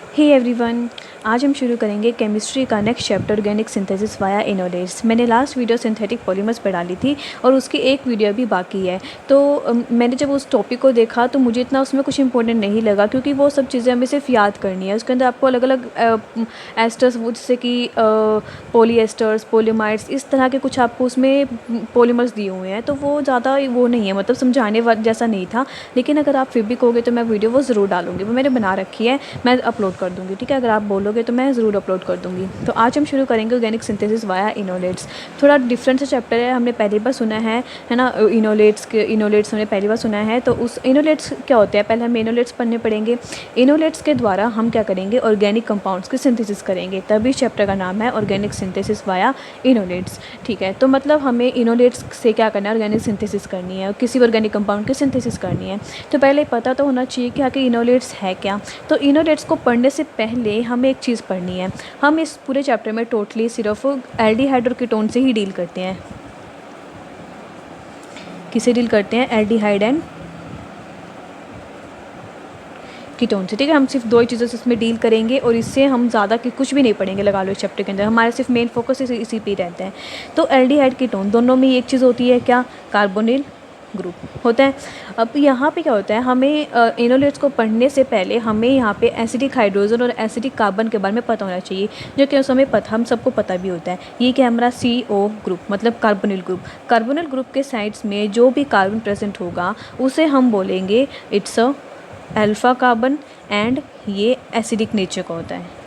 Hey everyone, आज हम शुरू करेंगे केमिस्ट्री का next chapter organic synthesis via enolates. मैंने लास्ट वीडियो सिंथेटिक पॉलीमर्स पर डाली थी और उसकी एक वीडियो भी बाकी है। तो मैंने जब उस टॉपिक को देखा तो मुझे इतना उसमें कुछ इंपॉर्टेंट नहीं लगा, क्योंकि वो सब चीज़ें हमें सिर्फ याद करनी है। उसके अंदर आपको अलग अलग एस्टर्स, वो जैसे कि पॉलीएस्टर्स, पॉलीमाइड्स, इस तरह के कुछ आपको उसमें पॉलीमर्स दिए हुए हैं। तो वो ज़्यादा वो नहीं है, मतलब समझाने जैसा नहीं था। लेकिन अगर आप फिर भी कहोगे तो मैं वीडियो वो ज़रूर डालूंगी। वो मैंने बना रखी है, मैं अपलोड कर दूँगी। ठीक है, अगर आप बोलोगे तो मैं ज़रूर अपलोड कर दूँगी। तो आज हम शुरू करेंगे ऑर्गेनिक सिंथेसिस वाया इनोलेट्स। थोड़ा डिफरेंट सा चैप्टर है, हमने पहली बार सुना है ना। इनोलेट्स हमने पहली बार सुना है। तो उस इनोलेट्स क्या होते हैं, पहले हम इनोलेट्स पढ़ने पड़ेंगे। इनोलेट्स के द्वारा हम क्या करेंगे, ऑर्गेनिक कंपाउंड्स की सिंथेसिस करेंगे। तभी इस चैप्टर का नाम है ऑर्गेनिक सिंथेसिस वाया इनोलेट्स। ठीक है, तो मतलब हमें इनोलेट्स से क्या करना है, ऑर्गेनिक सिंथेसिस करनी है, किसी ऑर्गेनिक कंपाउंड की सिंथेसिस करनी है। तो पहले पता तो होना चाहिए कि आखिर इनोलेट्स है क्या। तो इनोलेट्स को पढ़ने से पहले हमें एक चीज़ पढ़नी है। हम इस पूरे चैप्टर में टोटली सिर्फ एल्डिहाइड और कीटोन से ही डील करते हैं। किसे डील करते हैं? एल्डिहाइड एंड कीटोन से। ठीक है, हम सिर्फ दो ही चीज़ों से इसमें डील करेंगे और इससे हम ज़्यादा कुछ भी नहीं पढ़ेंगे, लगा लो इस चैप्टर के अंदर। हमारा सिर्फ मेन फोकस इसी पे रहता है। तो एल्डिहाइड कीटोन दोनों में एक चीज़ होती है, क्या? कार्बोनिल ग्रुप होता है। अब यहाँ पे क्या होता है, हमें इनोलेट्स को पढ़ने से पहले हमें यहाँ पे एसिडिक हाइड्रोजन और एसिडिक कार्बन के बारे में पता होना चाहिए, जो कि उस हमें हम सबको पता भी होता है। ये क्या है हमारा CO ग्रुप, मतलब कार्बोनिल ग्रुप। कार्बोनिल ग्रुप के साइड्स में जो भी कार्बन प्रेजेंट होगा उसे हम बोलेंगे it's a alpha carbon, and ये एसिडिक नेचर का होता है।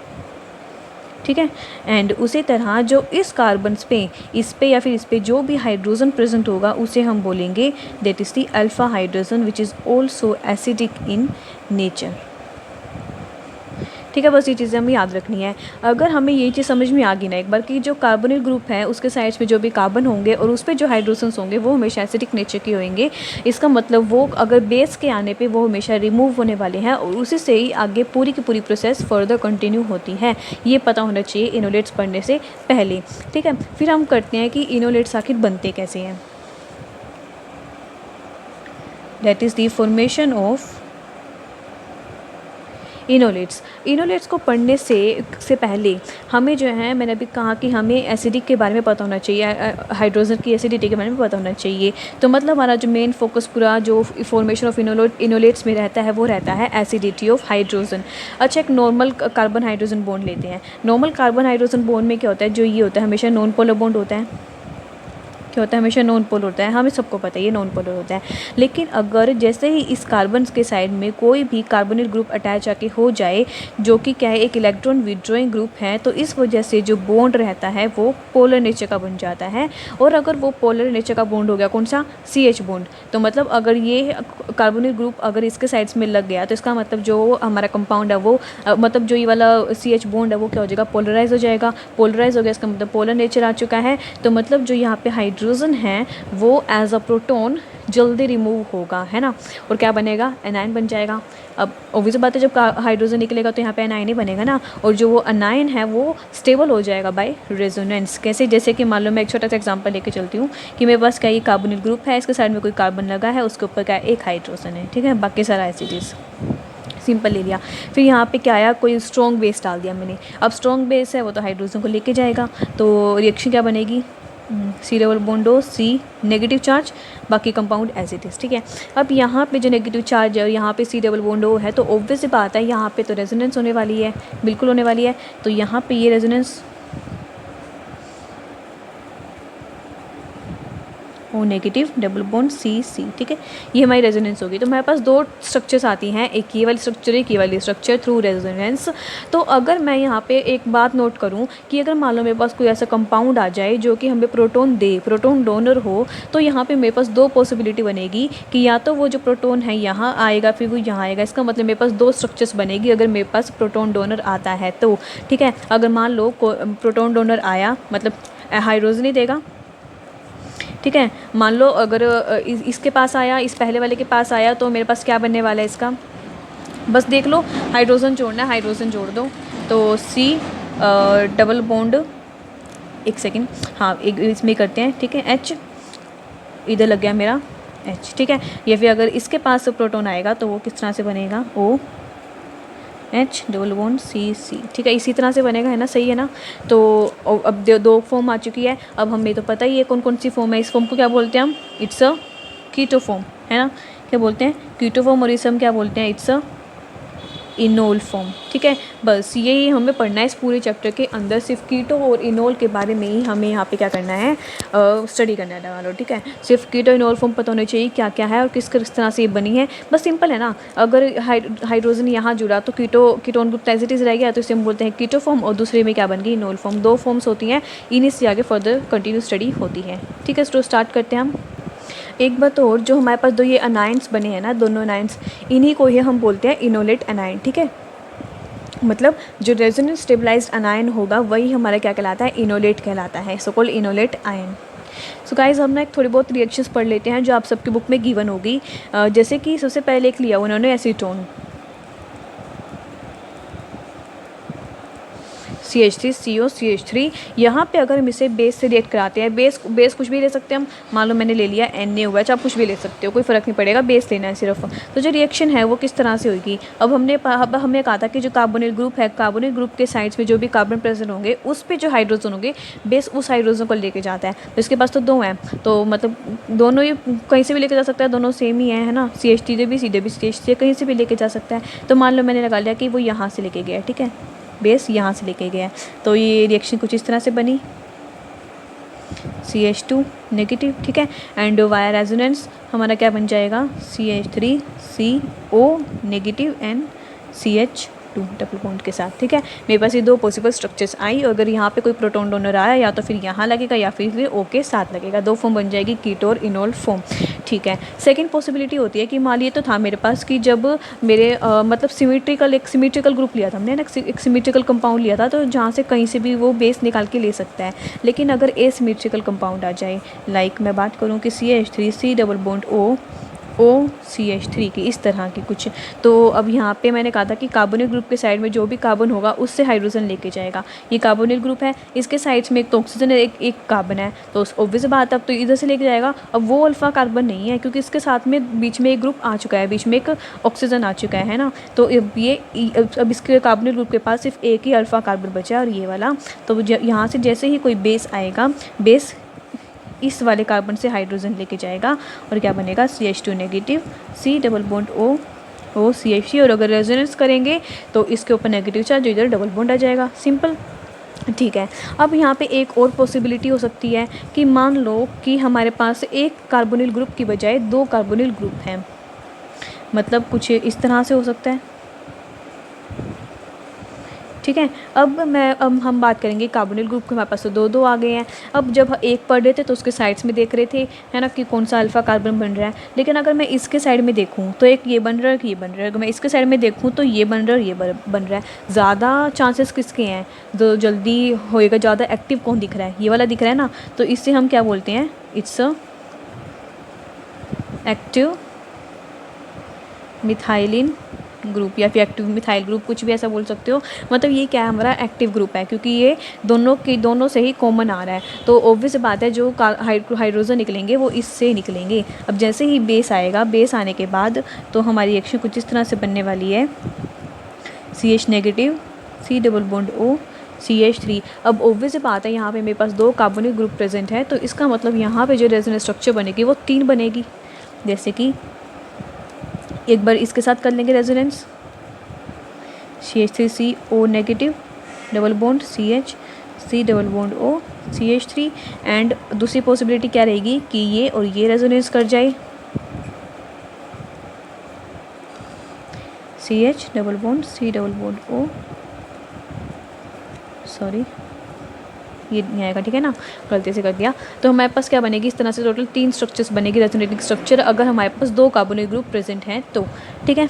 ठीक है, एंड उसी तरह जो इस कार्बन्स पे, इस पे या फिर इस पे जो भी हाइड्रोजन प्रेजेंट होगा उसे हम बोलेंगे that is the alpha hydrogen which is also acidic in nature. ठीक है, बस ये चीज़ें हमें याद रखनी है। अगर हमें ये चीज़ समझ में आ गई ना एक बार कि जो कार्बोनिल ग्रुप है उसके साइड्स में जो भी कार्बन होंगे और उस पर जो हाइड्रोजन्स होंगे वो हमेशा एसिडिक नेचर के होंगे, इसका मतलब वो अगर बेस के आने पे वो हमेशा रिमूव होने वाले हैं और उसी से ही आगे पूरी की पूरी प्रोसेस फर्दर कंटिन्यू होती है। ये पता होना चाहिए इनोलेट्स पढ़ने से पहले। ठीक है, फिर हम करते हैं कि इनोलेट्स आखिर बनते कैसे हैं। That is the formation of enolates को पढ़ने से पहले हमें जो है, मैंने अभी कहा कि हमें एसिडिक के बारे में पता होना चाहिए, हाइड्रोजन की एसिडिटी के बारे में पता होना चाहिए। तो मतलब हमारा जो मेन फोकस पूरा जो फॉर्मेशन ऑफ इनोलेट्स में रहता है वो रहता है एसिडिटी ऑफ हाइड्रोजन। अच्छा, एक नॉर्मल कार्बन हाइड्रोजन बॉन्ड लेते हैं। नॉर्मल कार्बन हाइड्रोजन बॉन्ड में क्या होता है, जो ये होता है हमेशा नॉन पोलर बॉन्ड होता है। क्या होता है, हमेशा नॉन पोलर होता है, हमें सबको पता है ये नॉन पोलर होता है। लेकिन अगर जैसे ही इस कार्बन के साइड में कोई भी कार्बोनिल ग्रुप अटैच आके हो जाए, जो कि क्या है, एक इलेक्ट्रॉन विड्रॉइंग ग्रुप है, तो इस वजह से जो बॉन्ड रहता है वो पोलर नेचर का बन जाता है। और अगर वो पोलर नेचर का बॉन्ड हो गया, कौन सा? CH bond. तो मतलब अगर ये कार्बोनिल ग्रुप अगर इसके साइड्स में लग गया तो इसका मतलब जो हमारा कंपाउंड है वो मतलब जो ये वाला CH बॉन्ड है वो क्या हो जाएगा, पोलराइज हो जाएगा। पोलराइज हो गया, इसका मतलब पोलर नेचर आ चुका है। तो मतलब जो यहाँ पे हाइड्रोजन है वो एज अ प्रोटॉन जल्दी रिमूव होगा, है ना। और क्या बनेगा, एनायन बन जाएगा। अब ऑब्वियस बात है, जब हाइड्रोजन निकलेगा तो यहाँ पे एनायन ही बनेगा ना। और जो वो एनायन है वो स्टेबल हो जाएगा बाय रेजोनेंस। कैसे? जैसे कि मान लो मैं एक छोटा सा एग्जांपल लेके चलती हूँ कि मेरे पास क्या, ये कार्बोनिल ग्रुप है, इसके साइड में कोई कार्बन लगा है, उसके ऊपर क्या, एक हाइड्रोजन है। ठीक है, बाकी सारा एसिडिस सिंपल ले लिया। फिर यहाँ पे क्या आया, कोई स्ट्रॉन्ग बेस डाल दिया मैंने। अब स्ट्रॉन्ग बेस है वो तो हाइड्रोजन को लेके जाएगा, तो रिएक्शन क्या बनेगी, C double बॉन्डो C negative charge, बाकी कंपाउंड एज इट इज़। ठीक है, अब यहाँ पे जो नेगेटिव चार्ज है और यहाँ पे C डबल बॉन्डो है, तो ऑब्वियस सी बात है यहाँ पे तो रेजोनेंस होने वाली है, बिल्कुल होने वाली है। तो यहाँ पे ये resonance O negative double bond C। ठीक है, ये हमारी रेजोनेंस होगी। तो हमारे पास दो स्ट्रक्चर्स आती हैं, एक ये वाली स्ट्रक्चर, एक ये वाली स्ट्रक्चर थ्रू रेजोनेंस। तो अगर मैं यहाँ पे एक बात नोट करूँ कि अगर मान लो मेरे पास कोई ऐसा कंपाउंड आ जाए जो कि हमें प्रोटॉन दे, प्रोटॉन डोनर हो, तो यहाँ पे मेरे पास दो पॉसिबिलिटी बनेगी कि या तो वो जो प्रोटॉन है यहाँ आएगा, फिर वो यहाँ आएगा। इसका मतलब मेरे पास दो स्ट्रक्चर्स बनेगी अगर मेरे पास प्रोटॉन डोनर आता है तो। ठीक है, अगर मान लो प्रोटॉन डोनर आया, मतलब हाइड्रोजन ही देगा। ठीक है, मान लो अगर इसके पास आया, इस पहले वाले के पास आया, तो मेरे पास क्या बनने वाला है इसका, बस देख लो, हाइड्रोजन जोड़ना है, हाइड्रोजन जोड़ दो। तो C डबल बॉन्ड, एक सेकेंड, हाँ एक इसमें करते हैं। ठीक है, H इधर लग गया मेरा H। ठीक है, या फिर अगर इसके पास प्रोटॉन आएगा तो वो किस तरह से बनेगा, O H double bond C, ठीक है, इसी तरह से बनेगा, है ना, सही है ना। तो अब दो फॉर्म आ चुकी है। अब हमें तो पता ही है कौन कौन सी फॉर्म है। इस फॉर्म को क्या बोलते हैं हम, इट्स अ कीटो फॉर्म, है ना, क्या बोलते हैं, कीटो फॉर्म। और इसे हम क्या बोलते हैं, इट्स अ इनोल फॉर्म, ठीक है। बस यही हमें पढ़ना है इस पूरे चैप्टर के अंदर, सिर्फ कीटो और इनोल के बारे में ही हमें यहाँ पे क्या करना है, स्टडी करना है, लगा लो, ठीक है। सिर्फ कीटो इनोल फॉर्म पता होनी चाहिए क्या क्या है और किस तरह से ये बनी है, बस सिंपल है ना। अगर हाइड्रोजन यहाँ जुड़ा तो ketone group as it is रह गया, तो इसे हम बोलते हैं कीटो फॉर्म, और दूसरे में क्या बन गई, इनोल फॉर्म। दो फॉर्म्स होती हैं, इन्हीं से आगे फर्दर कंटिन्यू स्टडी होती है, ठीक है। तो स्टार्ट करते हैं हम। एक बात और, जो हमारे पास दो ये अनाइंस बने हैं ना, दोनों अनाइंस, इन्हीं को ही हम बोलते हैं इनोलेट अनाइन, ठीक है। मतलब जो रेजोनेंस स्टेबलाइज्ड अनायन होगा वही हमारा क्या कहलाता है, इनोलेट कहलाता है, so called enolate ion. So guys, हम ना एक थोड़ी बहुत रिएक्शंस पढ़ लेते हैं जो आप सबकी बुक में गिवन होगी। जैसे कि सबसे पहले एक लिया उन्होंने एसीटोन, CH3CO CH3। यहाँ पे अगर हम इसे बेस से रिएक्ट कराते हैं, बेस कुछ भी ले सकते हैं हम, मान लो मैंने ले लिया NaOH, आप कुछ भी ले सकते हो, कोई फ़र्क नहीं पड़ेगा, बेस लेना है सिर्फ। तो जो रिएक्शन है वो किस तरह से होगी, अब हमने कहा था कि जो कार्बोनिल ग्रुप है, कार्बोनिल ग्रुप के साइड्स में जो भी कार्बन प्रेजेंट होंगे उस पर जो हाइड्रोजन होंगे, बेस उस हाइड्रोजन को लेके जाता है। तो इसके पास तो दो हैं, तो मतलब दोनों ही कहीं से भी लेके जा सकता है, दोनों सेम ही है ना, CH3 भी सीधे भी CH3 कहीं से भी लेके जा सकता है। तो मान लो मैंने लगा लिया कि वो यहाँ से लेके गया, ठीक है, बेस यहाँ से लेके गया। तो ये रिएक्शन कुछ इस तरह से बनी, CH2 नेगेटिव, ठीक है, एंड वाया रेजोनेंस हमारा क्या बन जाएगा, CH3CO negative and CH2 double bond के साथ, ठीक है। मेरे पास ये दो पॉसिबल स्ट्रक्चर्स आई, और अगर यहाँ पे कोई प्रोटॉन डोनर आया या तो फिर यहाँ लगेगा या फिर O के साथ लगेगा, दो फॉर्म बन जाएगी, कीटो और इनोल फॉर्म, ठीक है। सेकंड पॉसिबिलिटी होती है कि मान लिए तो था मेरे पास कि जब मेरे मतलब सिमेट्रिकल ग्रुप लिया था हमने ना, एक सिमेट्रिकल कंपाउंड लिया था, तो जहाँ से कहीं से भी वो बेस निकाल के ले सकता है। लेकिन अगर एसिमेट्रिकल कंपाउंड आ जाए, लाइक मैं बात करूँ कि CH3C डबल बॉन्ड OCH3 की, इस तरह की कुछ, तो अब यहाँ पे मैंने कहा था कि कार्बोनिल ग्रुप के साइड में जो भी कार्बन होगा उससे हाइड्रोजन लेके जाएगा। ये कार्बोनिल ग्रुप है, इसके साइड्स में एक तो ऑक्सीजन है, एक कार्बन है, तो ऑब्वियस बात है अब तो इधर से लेके जाएगा। अब वो अल्फा कार्बन नहीं है क्योंकि इसके साथ में बीच में एक ग्रुप आ चुका है, बीच में एक ऑक्सीजन आ चुका है ना, तो अब इसके कार्बोनिल ग्रुप के पास सिर्फ एक ही अल्फा कार्बन बचा है और ये वाला। तो यहाँ से जैसे ही कोई बेस आएगा, बेस इस वाले कार्बन से हाइड्रोजन लेके जाएगा और क्या बनेगा, CH2 negative, C double bond O CH3, और अगर रेजोनेंस करेंगे तो इसके ऊपर नेगेटिव चार्ज, इधर डबल बॉन्ड आ जाएगा, सिंपल, ठीक है। अब यहाँ पे एक और पॉसिबिलिटी हो सकती है कि मान लो कि हमारे पास एक कार्बोनिल ग्रुप की बजाय दो कार्बोनिल ग्रुप हैं, मतलब कुछ इस तरह से हो सकता है, ठीक है। अब हम बात करेंगे कार्बोनिल ग्रुप के, हमारे पास तो दो आ गए हैं। अब जब एक पढ़ रहे थे तो उसके साइड्स में देख रहे थे, है ना, कि कौन सा अल्फा कार्बन बन रहा है। लेकिन अगर मैं इसके साइड में देखूँ तो एक ये बन रहा है, ये बन रहा है, अगर मैं इसके साइड में देखूँ तो ये बन रहा है, ये बन रहा है। ज़्यादा चांसेस किसके हैं, जो जल्दी होएगा, ज़्यादा एक्टिव कौन दिख रहा है, ये वाला दिख रहा है ना, तो इससे हम क्या बोलते हैं, it's a active methylene group या फिर एक्टिव मिथाइल ग्रुप, कुछ भी ऐसा बोल सकते हो। मतलब ये क्या है, हमारा एक्टिव ग्रुप है क्योंकि ये दोनों से ही कॉमन आ रहा है। तो ऑब्वियस बात है जो हाइड्रोजन निकलेंगे वो इससे निकलेंगे। अब जैसे ही बेस आएगा, बेस आने के बाद तो हमारी रिएक्शन कुछ इस तरह से बनने वाली है, CH negative, C double bond O CH3। अब ऑब्वियस बात है यहाँ पे मेरे पास दो कार्बोनिल ग्रुप प्रेजेंट है, तो इसका मतलब यहाँ पे जो रेजोनेंस स्ट्रक्चर बनेगी वो 3 बनेगी। जैसे कि एक बार इसके साथ कर लेंगे resonance, CH3CO negative double bond CH, C double bond O CH3, and दूसरी पॉसिबिलिटी क्या रहेगी कि ये और ये रेजोनेंस कर जाए, CH double bond C double bond O, sorry ये नहीं आएगा, ठीक है ना, गलती से कर दिया। तो हमारे पास क्या बनेगी, इस तरह से टोटल 3 स्ट्रक्चर्स बनेगी, रेजोनेटिंग स्ट्रक्चर, अगर हमारे पास दो कार्बोनिल ग्रुप प्रेजेंट हैं तो, ठीक है।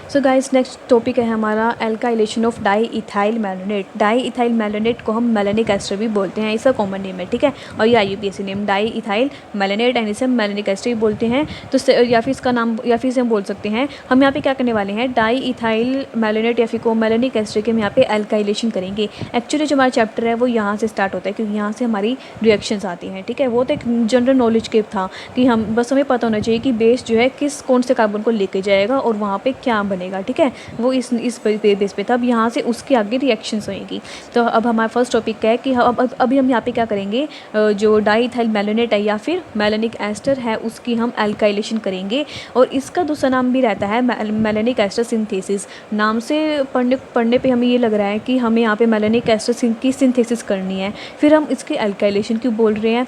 सो गाइस, नेक्स्ट टॉपिक है हमारा alkylation of di ethyl malonate. Di ethyl malonate को हम मेलेनिक एस्टर भी बोलते हैं, इसका कॉमन नेम है, ठीक है, और ये IUPAC name di ethyl malonate, and इसे मेलेनिक एस्टर भी बोलते हैं। तो या फिर इसका नाम, या फिर इसे हम बोल सकते हैं, हम यहाँ पे क्या करने वाले हैं, डाई इथाइल मैलोनेट या फिर को मेलेनिक एस्टर के हम यहाँ पे एल्काइलेशन करेंगे। एक्चुअली जो हमारा चैप्टर है वो यहाँ से स्टार्ट होता है क्योंकि यहाँ से हमारी रिएक्शंस आती हैं, ठीक है। वो तो एक जनरल नॉलेज के था कि हम बस हमें पता होना चाहिए कि बेस जो है कौन से कार्बन को लेके जाएगा और वहाँ पर क्या बनेगा, बनेगा, ठीक है, वो इस बेस पे, तब यहाँ से उसके आगे रिएक्शंस होएगी। तो अब हमारा फर्स्ट टॉपिक क्या है कि अब अभी हम यहाँ पे क्या करेंगे, जो डाईइथाइल मैलोनेट है या फिर मेलेनिक एस्टर है उसकी हम एल्काइलेशन करेंगे। और इसका दूसरा नाम भी रहता है मेलेनिक एस्टर सिंथेसिस। नाम से पढ़ने पे हमें ये लग रहा है कि हमें यहाँ पे मेलेनिक एस्टर की सिंथेसिस करनी है, फिर हम इसके एल्काइलेशन क्यों बोल रहे हैं।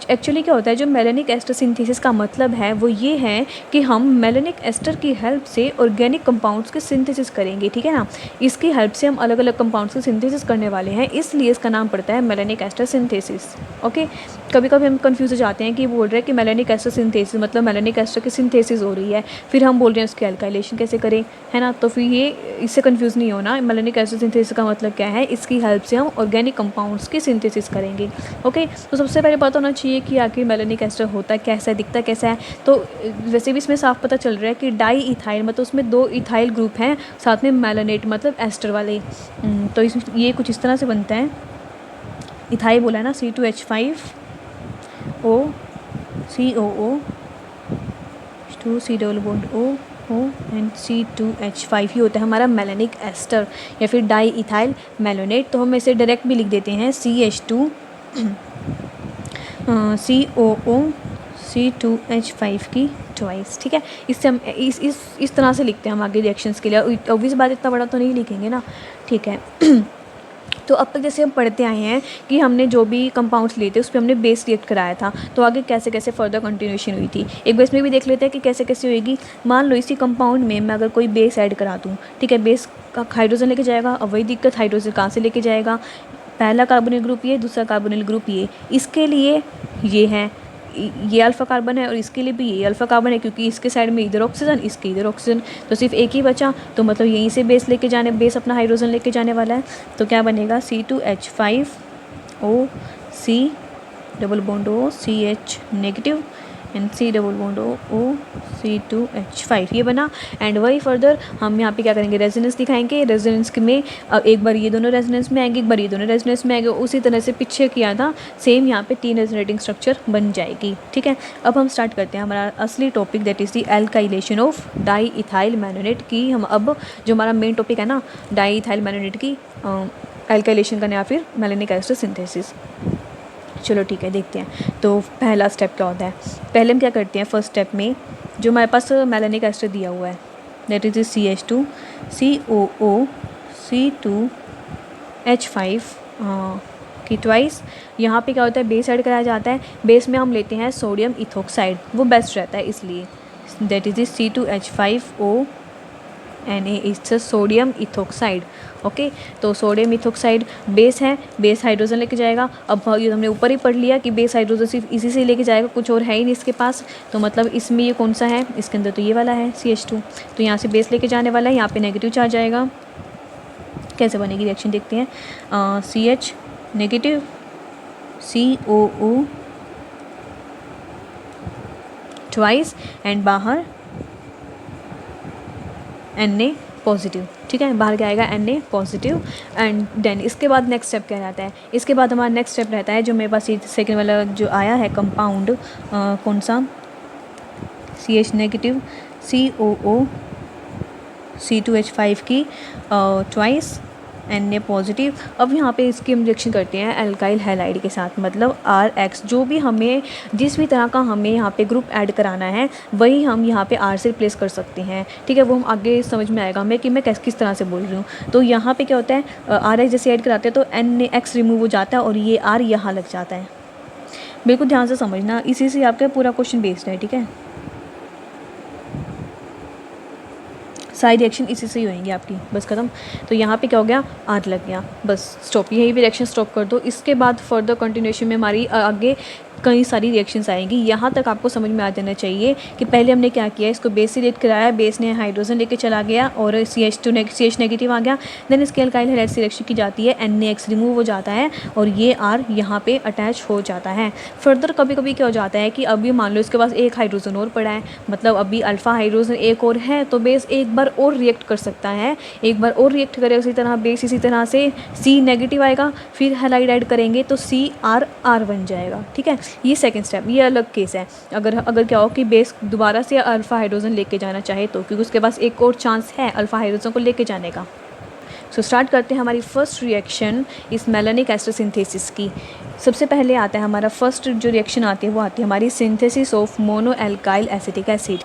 एक्चुअली क्या होता है, जो मेलेनिक एस्टर सिंथेसिस का मतलब है वो ये है कि हम मेलेनिक एस्टर की हेल्प से ऑर्गेनिक कंपाउंड्स के सिंथेसिस करेंगे, ठीक है ना। इसकी हेल्प से हम अलग अलग कंपाउंड्स के सिंथेसिस करने वाले हैं, इसलिए इसका नाम पड़ता है मेलेनिक एस्टर सिंथेसिस। ओके, कभी कभी हम कंफ्यूज हो जाते हैं कि बोल रहे हैं कि मेलेनिक एस्टर सिंथेसिस मतलब मेलेनिक एस्टर की सिंथेसिस हो रही है, फिर हम बोल रहे हैं उसकी एल्काइलेशन कैसे करें, है ना। तो फिर ये इससे कंफ्यूज नहीं होना। मेलेनिक एस्टर सिंथेसिस का मतलब क्या है, इसकी हेल्प से हम ऑर्गेनिक कंपाउंड्स की सिंथेसिस करेंगे। ओके, तो सबसे पहले पता होना चाहिए कि आखिर मेलेनिक एस्टर होता कैसा है, दिखता कैसा है। तो वैसे भी इसमें साफ पता चल रहा है कि डाई इथाइल मतलब उसमें 2 इथाइल ग्रुप हैं, साथ में मेलेनेट मतलब एस्टर वाले। तो ये कुछ इस तरह से बनता है। इथाइल बोला है ना, C2H5O COO 2 C double bond O and C2H5, ये होता है हमारा मेलेनिक एस्टर या फिर डाई इथाइल मेलोनेट। तो हम इसे डायरेक्ट भी लिख देते हैं CH2 COO C2H5 की ट्वाइस, ठीक है। इससे हम इस तरह से लिखते हैं हम आगे रिएक्शंस के लिए। ऑब्वियस बात, इतना बड़ा तो नहीं लिखेंगे ना, ठीक है। तो अब तक जैसे हम पढ़ते आए हैं कि हमने जो भी कंपाउंड्स लिए थे उस पर हमने बेस रिएक्ट कराया था, तो आगे कैसे कैसे फर्दर कंटिन्यूएशन हुई थी एक बेस में भी देख लेते हैं कि कैसे कैसे होएगी। मान लो इसी कंपाउंड में मैं अगर कोई बेस ऐड करा दूँ, ठीक है, बेस का हाइड्रोजन लेके जाएगा। अब वही दिक्कत, हाइड्रोजन कहाँ से लेके जाएगा, पहला कार्बोनिल ग्रुप ये, दूसरा कार्बोनिल ग्रुप ये, इसके लिए ये है, ये अल्फ़ा कार्बन है और इसके लिए भी ये अल्फ़ा कार्बन है, क्योंकि इसके साइड में इधर ऑक्सीजन, इसके इधर ऑक्सीजन, तो सिर्फ एक ही बचा। तो मतलब यहीं से बेस अपना हाइड्रोजन लेके जाने वाला है। तो क्या बनेगा, C2H5O C double bond O CH negative and C double bond O C2H5, ये बना। एंड वही फर्दर हम यहाँ पे क्या करेंगे, रेजोनेंस दिखाएंगे। रेजोनेंस में एक बार ये दोनों रेजोनेंस में आएंगे, एक बार ये दोनों रेजोनेंस में आएंगे। उसी तरह से पीछे किया था सेम, यहाँ पे 3 रेजोनेटिंग स्ट्रक्चर बन जाएगी, ठीक है। अब हम स्टार्ट करते हैं हमारा असली topic, that is the alkylation of diethyl malonate की। हम अब जो हमारा मेन टॉपिक है ना, डाई इथाइल मैनोनेट की एल्काइलेशन करना या फिर मेलेनिक एस्टर सिंथेसिस। चलो ठीक है, देखते हैं। तो पहला स्टेप क्या होता है, पहले हम क्या करते हैं, फर्स्ट स्टेप में जो हमारे पास मेलेनिक एस्टर दिया हुआ है, that is CH2 COO C2H5 की ट्वाइस। यहाँ पे क्या होता है, बेस ऐड कराया जाता है। बेस में हम लेते हैं सोडियम इथोक्साइड, वो बेस्ट रहता है इसलिए, that is C2H5O Na it's sodium ethoxide. Okay, तो सोडियम इथोक्साइड बेस है, बेस हाइड्रोजन लेके जाएगा। अब ये हमने ऊपर ही पढ़ लिया कि बेस हाइड्रोजन सिर्फ इसी से लेके जाएगा, कुछ और है ही नहीं इसके पास। तो मतलब इसमें ये कौन सा है, इसके अंदर तो ये वाला है CH2। तो यहाँ से बेस लेके जाने वाला है, यहाँ पे नेगेटिव चार्ज आएगा। कैसे बनेगी रिएक्शन देखते हैं, CH negative COO twice and बाहर Na पॉजिटिव, ठीक है, बाहर क्या आएगा Na पॉजिटिव। एंड देन इसके बाद नेक्स्ट स्टेप क्या रहता है, इसके बाद हमारा नेक्स्ट स्टेप रहता है जो मेरे पास सेकेंड वाला जो आया है कंपाउंड, कौन सा, CH नेगेटिव COO C2H5 की ट्वाइस Na पॉजिटिव। अब यहाँ पे इसकी हम रिएक्शन करते हैं एल्काइल हैलाइड के साथ, मतलब RH, जो भी हमें जिस भी तरह का हमें यहाँ पे ग्रुप ऐड कराना है वही हम यहाँ पे R से रिप्लेस कर सकते हैं, ठीक है। वो हम आगे समझ में आएगा हमें कि मैं किस तरह से बोल रही हूँ। तो यहाँ पे क्या होता है, RH जैसे ऐड कराते हैं तो NX रिमूव हो जाता है और ये R यहाँ लग जाता है। बिल्कुल ध्यान से समझना, इसी से आपका पूरा क्वेश्चन बेस्ड है, ठीक है। सारी रिएक्शन इसी से ही होएंगी आपकी, बस ख़त्म। तो यहाँ पे क्या हो गया, आर लग गया, बस स्टॉप, यही भी रिएक्शन स्टॉप कर दो। इसके बाद फर्दर कंटिन्यूएशन में हमारी आगे कई सारी रिएक्शंस आएंगी। यहाँ तक आपको समझ में आ जाना चाहिए कि पहले हमने क्या किया, इसको बेस से रिएक्ट कराया, बेस ने हाइड्रोजन लेके चला गया और CH नेगेटिव आ गया। देन इसके अल्काइल हैलाइड से रिएक्शन की जाती है, NaX रिमूव हो जाता है और ये R यहाँ पे अटैच हो जाता है। फर्दर कभी कभी क्या हो जाता है कि अभी मान लो इसके पास एक हाइड्रोजन और पड़ा है, मतलब अभी अल्फ़ा हाइड्रोजन एक और है, तो बेस एक बार और रिएक्ट कर सकता है, एक बार और रिएक्ट करेगा इसी तरह, बेस इसी तरह से C नेगेटिव आएगा, फिर हैलाइड ऐड करेंगे तो CR बन जाएगा, ठीक है। ये सेकंड स्टेप, ये अलग केस है। अगर अगर क्या हो कि बेस दोबारा से अल्फ़ा हाइड्रोजन लेके जाना चाहे तो, क्योंकि उसके पास एक और चांस है अल्फ़ा हाइड्रोजन को लेके जाने का। सो स्टार्ट करते हैं हमारी फर्स्ट रिएक्शन इस मेलानिक एस्टर सिंथेसिस की। सबसे पहले आता है हमारा फर्स्ट जो रिएक्शन आती है वो आती है हमारी synthesis of mono alkyl acetic acid.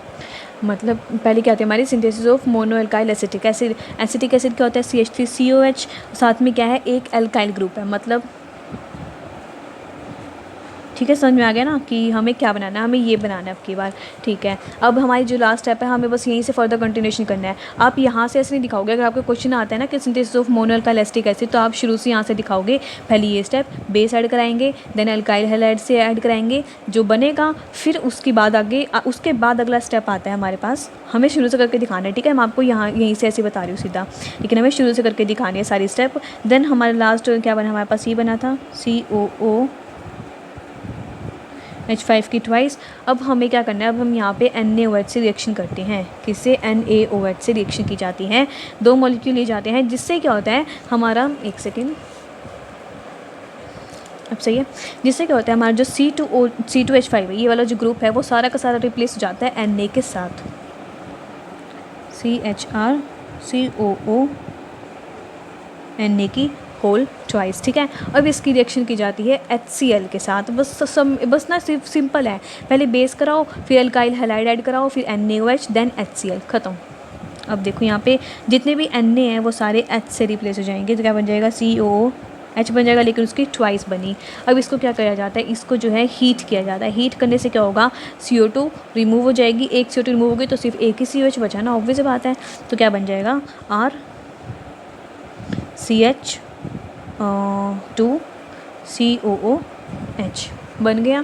मतलब पहले क्या आती है हमारी synthesis of mono alkyl acetic acid. Acetic acid क्या होता है CH3COH, साथ में क्या है एक एल्काइल ग्रुप है। मतलब ठीक है, समझ में आ गया ना कि हमें क्या बनाना है, हमें ये बनाना है अब की बार। ठीक है, अब हमारी जो लास्ट स्टेप है हमें बस यहीं से फर्दर कंटिन्यूशन करना है। आप यहाँ से ऐसे नहीं दिखाओगे। अगर आपको क्वेश्चन आता है ना कि synthesis of mono alkyl acetic acid, तो आप शुरू से यहाँ से दिखाओगे। पहले ये स्टेप बेस ऐड कराएंगे, देन एल्काइल हैलाइड से ऐड कराएंगे जो बनेगा, फिर उसके बाद आगे उसके बाद अगला स्टेप आता है हमारे पास। हमें शुरू से करके दिखाना है। ठीक है, मैं आपको यहाँ यहीं से ऐसे बता रही हूँ सीधा, लेकिन हमें शुरू से करके दिखानी है सारी स्टेप। देन हमारे लास्ट क्या बना, हमारे पास ये बना था COOH5 की ट्वाइस। अब हमें क्या करना है, अब हम यहाँ पे NaOH से रिएक्शन करते हैं। किससे? NaOH से रिएक्शन की जाती है। दो मॉलिक्यूल लिए जाते हैं, जिससे क्या होता है हमारा, एक सेकेंड, अब सही है, जिससे क्या होता है हमारा जो C2H5 है, ये वाला जो ग्रुप है वो सारा का सारा रिप्लेस हो जाता है Na के साथ। CHrCOO Na की होल ट्वाइस। ठीक है, अब इसकी रिएक्शन की जाती है HCl के साथ। बस ना सिर्फ सिंपल है, पहले बेस कराओ, फिर एल्काइल हैलाइड ऐड कराओ, फिर NaOH, देन HCl, ख़त्म। अब देखो यहाँ पे जितने भी Na हैं वो सारे H से रिप्लेस हो जाएंगे, तो क्या बन जाएगा COOH बन जाएगा, लेकिन उसकी ट्वाइस बनी। अब इसको क्या किया जाता है, इसको जो है हीट किया जाता है। हीट करने से क्या होगा, CO2 रिमूव हो जाएगी। एक CO2 रिमूव होगी तो सिर्फ एक ही COH बचा ना, ऑब्वियस बात है। तो क्या बन जाएगा RCH2COOH बन गया।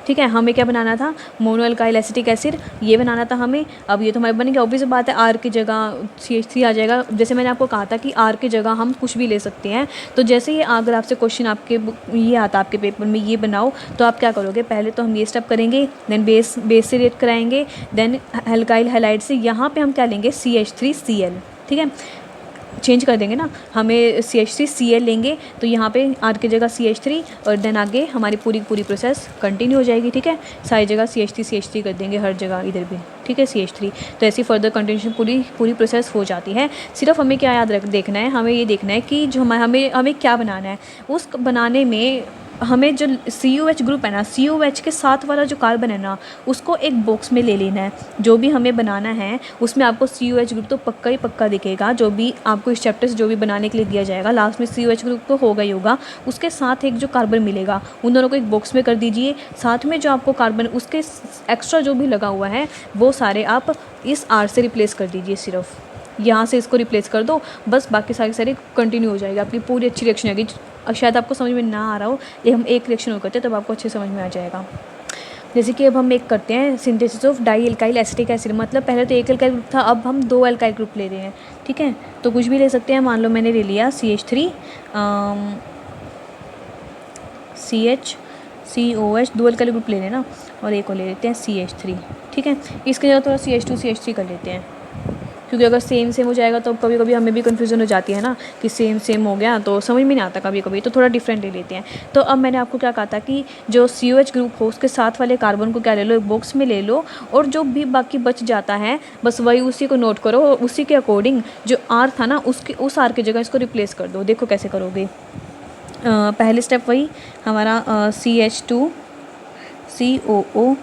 ठीक है, हमें क्या बनाना था, मोनो एल्काइल एसिटिक एसिड, ये बनाना था हमें। अब ये तो हमारे बन गया, ऑब्वियस बात है R की जगह CH3 आ जाएगा। जैसे मैंने आपको कहा था कि R की जगह हम कुछ भी ले सकते हैं। तो जैसे ये अगर आपसे क्वेश्चन आपके ये आता आपके पेपर में, ये बनाओ, तो आप क्या करोगे, पहले तो हम ये स्टेप करेंगे, देन बेस से रिएक्ट कराएंगे, देन एल्काइल हैलाइड से यहाँ पर हम क्या लेंगे CH3Cl। ठीक है, चेंज कर देंगे ना, हमें CH3Cl लेंगे, तो यहाँ पे R की जगह CH3, और देन आगे हमारी पूरी प्रोसेस कंटिन्यू हो जाएगी। ठीक है, सारी जगह CH3 कर देंगे, हर जगह इधर भी। ठीक है, CH3, तो ऐसी फर्दर कंटिन्यूशन पूरी प्रोसेस हो जाती है। सिर्फ हमें क्या याद देखना है, हमें ये देखना है कि जो हमें क्या बनाना है। उस बनाने में हमें जो COH ग्रुप है ना, COH के साथ वाला जो कार्बन है ना, उसको एक बॉक्स में ले लेना है। जो भी हमें बनाना है उसमें आपको COH ग्रुप तो पक्का ही पक्का दिखेगा। जो भी आपको इस चैप्टर से जो भी बनाने के लिए दिया जाएगा, लास्ट में COH ग्रुप तो होगा ही होगा, उसके साथ एक जो कार्बन मिलेगा उन दोनों को एक बॉक्स में कर दीजिए। साथ में जो आपको कार्बन उसके एक्स्ट्रा जो भी लगा हुआ है वो सारे आप इस R से रिप्लेस कर दीजिए। सिर्फ यहाँ से इसको रिप्लेस कर दो, बस बाकी सारी कंटिन्यू हो जाएगी, आपकी पूरी अच्छी रिएक्शन आएगी। और शायद आपको समझ में ना आ रहा हो, ये हम एक रिएक्शन और करते हैं तब आपको अच्छे समझ में आ जाएगा। जैसे कि अब हम एक करते हैं synthesis of di alkyl acetic acid. मतलब पहले तो एक एल्काइल ग्रुप था, अब हम दो एल्काइल ग्रुप ले रहे हैं। ठीक है, तो कुछ भी ले सकते हैं। मान लो मैंने ले लिया CH3 CHCOH, दो एल्काइल ग्रुप ले लेना, और एक और ले लेते हैं CH3। ठीक है, इसके जगह थोड़ा CH2CH3 कर लेते हैं, क्योंकि अगर सेम हो जाएगा तो कभी कभी हमें भी कन्फ्यूज़न हो जाती है ना कि सेम हो गया तो समझ में नहीं आता कभी कभी, तो थोड़ा डिफरेंट ले लेते हैं। तो अब मैंने आपको क्या कहा था कि जो COH ग्रुप हो उसके साथ वाले कार्बन को क्या ले लो, एक बॉक्स में ले लो, और जो भी बाकी बच जाता है बस वही उसी को नोट करो, और उसी के अकॉर्डिंग जो R था ना उस R की जगह इसको रिप्लेस कर दो। देखो कैसे करोगे। पहले स्टेप वही हमारा CH2COO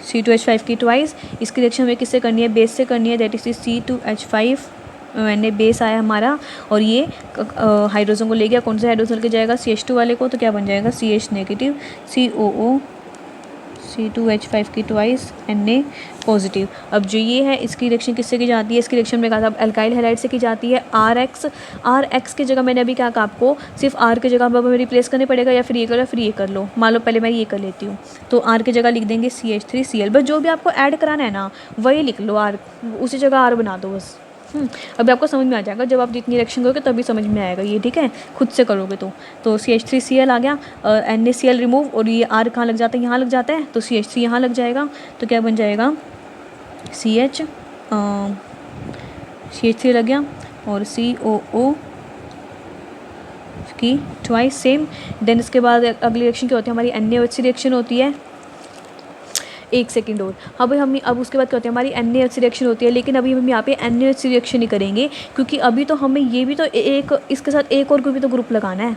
C2H5 की ट्वाइस। इसकी रिएक्शन हमें किससे करनी है, बेस से करनी है, दैट इज C2H5 मैंने बेस आया हमारा, और ये हाइड्रोजन को ले गया, कौन से हाइड्रोजन के जाएगा, CH2 वाले को, तो क्या बन जाएगा CH नेगेटिव, COO C2H5 की ट्वाइस Na पॉजिटिव। अब जो ये है इसकी रिएक्शन किससे की जाती है, इसकी रिएक्शन में कहा था एल्काइल हैलाइड से की जाती है। RX की जगह मैंने अभी क्या कहा आपको, सिर्फ R की जगह अब हमें रिप्लेस करने पड़ेगा, या फिर ये करो या फिर ये कर लो। मान लो पहले मैं ये कर लेती हूँ, तो R की जगह लिख देंगे CH3Cl। बस जो भी आपको ऐड कराना है ना वही लिख लो, R उसी जगह R बना दो बस। अभी आपको समझ में आ जाएगा, जब आप जितनी रिएक्शन करोगे तभी समझ में आएगा ये। ठीक है, खुद से करोगे तो CH3Cl आ गया, NaCl रिमूव, और ये R कहाँ लग जाता है, यहाँ लग जाता है, तो CH3 यहाँ लग जाएगा, तो क्या बन जाएगा CH3 लग गया, और COO की ट्वाइस सेम। देन इसके बाद अगली रिएक्शन क्या होती है हमारी, NaOH रिएक्शन होती है। एक सेकंड और, अब उसके बाद क्या होती है हमारी NaOH रिएक्शन होती है, लेकिन अभी हम यहाँ पे NaOH रिएक्शन नहीं करेंगे, क्योंकि अभी तो हमें ये भी तो एक इसके साथ एक और भी तो ग्रुप लगाना है।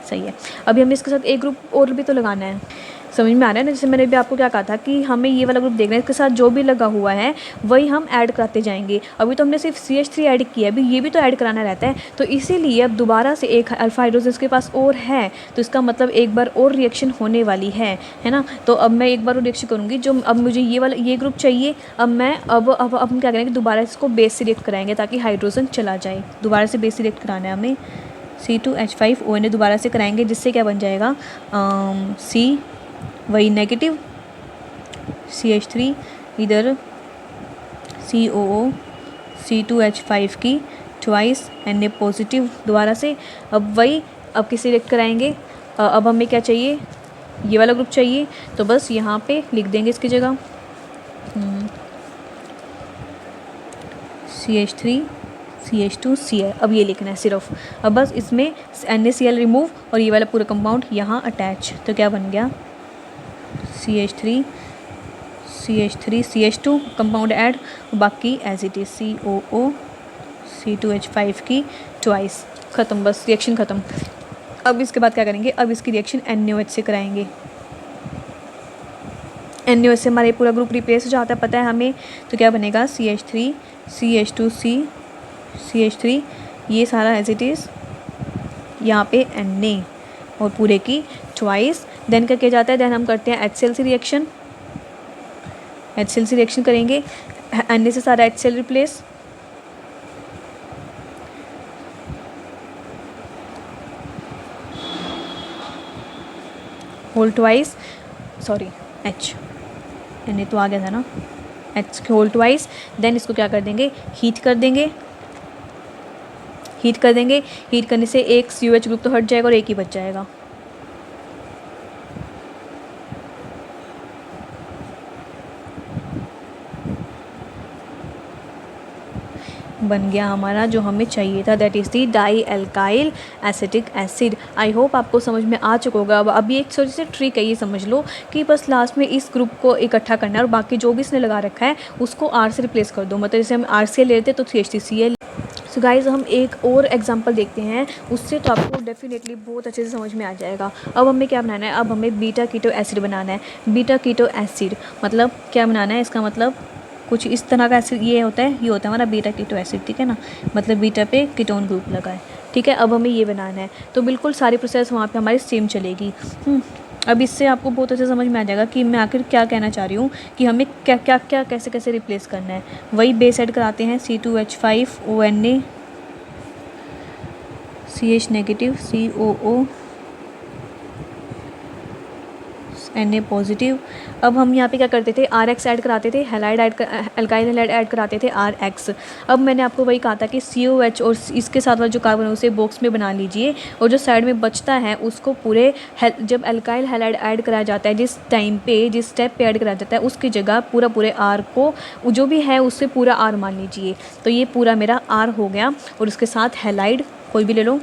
सही है, अभी हमें इसके साथ एक ग्रुप और भी तो लगाना है। समझ में आ रहा है ना, जैसे मैंने भी आपको क्या कहा था कि हमें ये वाला ग्रुप देखना है, इसके साथ जो भी लगा हुआ है वही हम ऐड कराते जाएंगे। अभी तो हमने सिर्फ CH3 ऐड किया है, अभी ये भी तो ऐड कराना रहता है, तो इसीलिए अब दोबारा से एक अल्फा हाइड्रोजन इसके पास और है, तो इसका मतलब एक बार और रिएक्शन होने वाली है ना। तो अब मैं एक बार और रिएक्शन करूँगी, जो अब मुझे ये वाला ये ग्रुप चाहिए, अब मैं अब हम क्या करेंगे, दोबारा इसको बेस से रिएक्ट कराएंगे ताकि हाइड्रोजन चला जाए। दोबारा से बेस से रिएक्ट कराना है हमें, C2H5ONA दोबारा से कराएंगे, जिससे क्या बन जाएगा C वही नेगेटिव, CH3 इधर COO, C2H5 की ट्वाइस Na पॉजिटिव दोबारा से। अब वही अब किसे रिएक्ट कराएंगे, अब हमें क्या चाहिए, ये वाला ग्रुप चाहिए, तो बस यहाँ पे लिख देंगे इसकी जगह CH3 CH2 Cl, अब ये लिखना है सिर्फ। अब बस इसमें NaCl रिमूव और ये वाला पूरा कंपाउंड यहाँ अटैच, तो क्या बन गया CH3 CH2 कंपाउंड ऐड, बाकी as it is COO C2H5 की ट्वाइस, ख़त्म, बस रिएक्शन ख़त्म। अब इसके बाद क्या करेंगे, अब इसकी रिएक्शन NaOH से कराएंगे। NaOH से हमारे पूरा ग्रुप रिप्लेस हो जाता है, पता है हमें, तो क्या बनेगा CH3 CH2C CH3, ये सारा एज इट इज़ यहाँ पे Na और पूरे की ट्वाइस। देन क्या किया जाता है, देन हम करते हैं HCl रिएक्शन, HCl रिएक्शन करेंगे, Na से सारा HCl replace, whole twice, sorry H, Na तो आ गया था ना, H होल ट्वाइस। देन इसको क्या कर देंगे, हीट कर देंगे, हीट करने से एक COH ग्रुप तो हट जाएगा और एक ही बच जाएगा। बन गया हमारा जो हमें चाहिए था, that is the di alkyl acetic acid. I hope आपको समझ में आ चुका होगा। अब अभी एक छोटी सी ट्रिक है, ये समझ लो कि बस लास्ट में इस ग्रुप को इकट्ठा करना है और बाकी जो भी इसने लगा रखा है उसको R से रिप्लेस कर दो। मतलब जैसे हम RCl ले लेते तो CH3Cl। सो गाइज़ हम एक और एग्जांपल देखते हैं, उससे तो आपको डेफिनेटली बहुत अच्छे से समझ में आ जाएगा। अब हमें क्या बनाना है, अब हमें बीटा कीटो एसिड बनाना है। बीटा कीटो एसिड मतलब क्या बनाना है, इसका मतलब कुछ इस तरह का एसिड ये होता है, हमारा बीटा कीटो एसिड, ठीक है ना, मतलब बीटा पे कीटोन ग्रुप लगा है, ठीक है। अब हमें ये बनाना है, तो बिल्कुल सारी प्रोसेस वहाँ पे हमारी सेम चलेगी। अब इससे आपको बहुत अच्छे समझ में आ जाएगा कि मैं आखिर क्या कहना चाह रही हूँ, कि हमें क्या क्या क्या कैसे कैसे रिप्लेस करना है। वही बेस ऐड कराते हैं, C2H5ONA CH negative COO Na positive. अब हम यहाँ पे क्या करते थे, RX ऐड कराते थे, एल्काइल हैलाइड ऐड कराते थे RX। अब मैंने आपको वही कहा था कि COH और इसके साथ वाला जो कार्बन है उसे बॉक्स में बना लीजिए, और जो साइड में बचता है उसको पूरे जब एल्काइल हैलाइड ऐड कराया जाता है, जिस स्टेप पे ऐड कराया जाता है उसकी जगह पूरे R को जो भी है उससे पूरा R मान लीजिए। तो ये पूरा मेरा R हो गया, और उसके साथ हैलाइड कोई भी ले लो,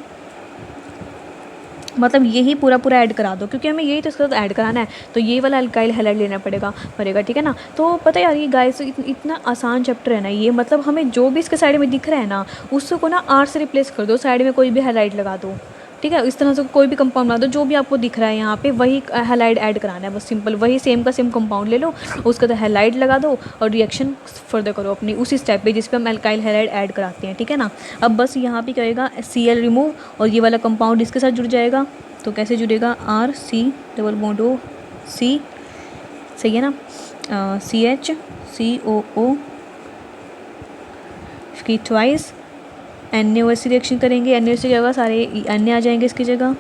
मतलब यही पूरा ऐड करा दो, क्योंकि हमें यही तो इसके साथ ऐड कराना है, तो ये वाला अल्काइल हैलाइड लेना पड़ेगा, ठीक है ना। तो पता है यार, ये गाइस इतना आसान चैप्टर है ना ये, मतलब हमें जो भी इसके साइड में दिख रहा है ना उसको ना R से रिप्लेस कर दो, साइड में कोई भी हैलाइड लगा दो, ठीक है। इस तरह से कोई भी कंपाउंड बना दो, जो भी आपको दिख रहा है यहाँ पे वही हैलाइड ऐड कराना है, बस सिंपल वही सेम का सेम कंपाउंड ले लो, उसका तो हैलाइड लगा दो और रिएक्शन फर्दर करो अपनी उसी स्टेप पे जिस पे हम एल्काइल हैलाइड ऐड कराते हैं, ठीक है ना। अब बस यहाँ पे क्या होगा, Cl रिमूव और ये वाला कंपाउंड इसके साथ जुड़ जाएगा, तो कैसे जुड़ेगा, RC double bond O C, सही है ना, CH COO की ट्वाइस, NaOH से रिएक्शन करेंगे, NaOH से क्या होगा, सारे Na आ जाएंगे इसकी जगह,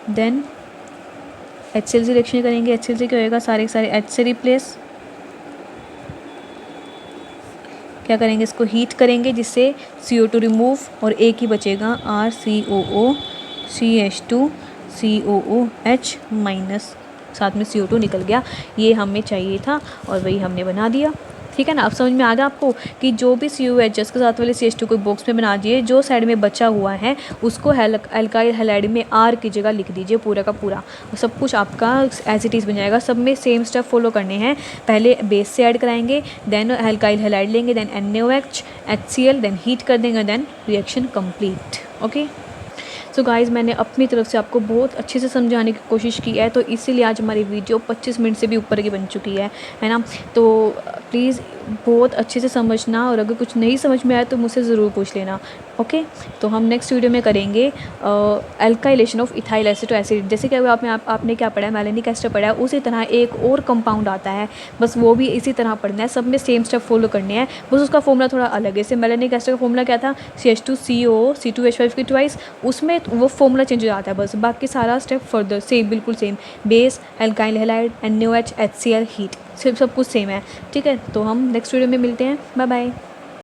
देन HCl से रिएक्शन करेंगे, HCl से क्या होगा, सारे H से रिप्लेस, क्या करेंगे, इसको हीट करेंगे जिससे CO2 रिमूव और एक ही बचेगा RCOO CH2 COOH माइनस, साथ में CO2 निकल गया। ये हमें चाहिए था और वही हमने बना दिया। ठीक है ना। अब समझ में आ गया आपको कि जो भी CuHs के साथ वाले CH2 को बॉक्स में बना दिए, जो साइड में बचा हुआ है उसको अल्काइल हैलाइड में R की जगह लिख दीजिए पूरा का पूरा, सब कुछ आपका एज इट इज़ बन जाएगा। सब में सेम स्टेप फॉलो करने हैं, पहले बेस से ऐड कराएंगे, देन अल्काइल हैलाइड लेंगे, then NaOH HCl, then heat कर देंगे, then reaction complete. Okay so guys, मैंने अपनी तरफ से आपको बहुत अच्छे से समझाने की कोशिश की है, तो इसीलिए आज हमारी वीडियो 25 मिनट से भी ऊपर की बन चुकी है ना। तो प्लीज़ बहुत अच्छे से समझना, और अगर कुछ नहीं समझ में आया तो मुझसे ज़रूर पूछ लेना। ओके, तो हम नेक्स्ट वीडियो में करेंगे अल्काइलेशन ऑफ इथाइल एसिड। जैसे कि आपने क्या पढ़ा है, मैलेनिक एस्टर पढ़ा है, उसी तरह एक और कंपाउंड आता है, बस वो भी इसी तरह पढ़ना है, सब में सेम स्टेप फॉलो करने हैं, बस उसका फॉर्मूला थोड़ा अलग है। जैसे मैलेनिक एस्टर का फॉर्मूला क्या था, CH2CO C2H5 की ट्वाइस, उसमें वो फॉर्मूला चेंज हो जाता है बस, बाकी सारा स्टेप फर्दर सेम, बिल्कुल same, base, alkyl halide, NaOH HCl, heat, सिर्फ सब कुछ सेम है। ठीक है, तो हम नेक्स्ट वीडियो में मिलते हैं। Bye bye.